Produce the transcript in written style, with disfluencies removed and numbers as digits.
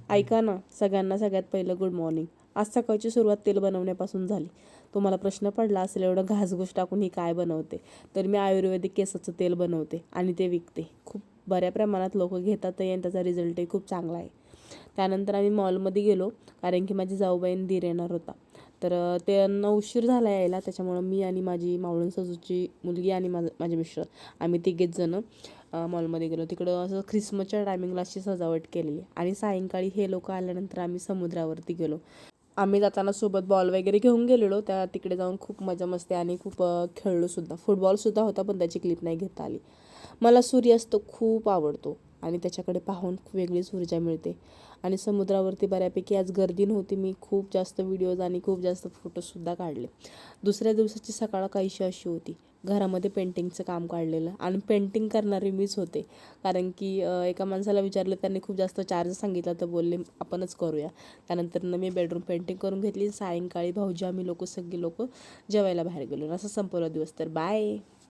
ऐका ना, सगळ्यांना सगळ्यात पहिलं गुड मॉर्निंग. आज सकाळची सुरुवात तेल बनवण्यापासून झाली. तुम्हाला प्रश्न पडला असेल एवढं घासघूस टाकून ही काय बनवते, तर मी आयुर्वेदिक केसाचं तेल बनवते आणि ते विकते. खूप बऱ्या प्रमाणात लोक घेतातही आणि त्याचा रिझल्टही खूप चांगला आहे. त्यानंतर आम्ही मॉलमध्ये गेलो, कारण की माझी जाऊबाईन दीर येणार होता. तर त्यांना उशीर झाला यायला, त्याच्यामुळं मी आणि माझी मावळण सासूची मुलगी आणि माझे मिस्टर आम्ही तिघेच जण मॉलमध्ये गेलो. तिकडं असं ख्रिसमसच्या टायमिंगला अशी सजावट केलेली आणि सायंकाळी हे लोक आल्यानंतर आम्ही समुद्रावरती गेलो. आम्ही जाताना सोबत बॉल वगैरे घेऊन गेलेलो. तिकडे जाऊन खूप मजा मस्ती आणि खूप खेळलोसुद्धा. फुटबॉलसुद्धा होता, पण त्याची क्लिप नाही घेता आली. मला सूर्यास्त खूप आवडतो आणि त्याच्याकडे पाहून खूप वेगळीच ऊर्जा मिळते. आणि समुद्रावरती बऱ्यापैकी आज गर्दी नव्हती. मी खूप जास्त व्हिडिओज आणि खूप जास्त फोटोजसुद्धा काढले. दुसऱ्या दिवसाची सकाळ काहीशी अशी होती. घरामध्ये पेंटिंगचं काम काढलेलं आणि पेंटिंग करणारी मीच होते. कारण की एका माणसाला विचारलं, त्यांनी खूप जास्त चार्ज सांगितला, तर बोलले आपणच करूया. त्यानंतर मी बेडरूम पेंटिंग करून घेतली. सायंकाळी भाऊजी आम्ही सगळे लोक जेवायला बाहेर गेलो. असं संपवला दिवस. तर बाय.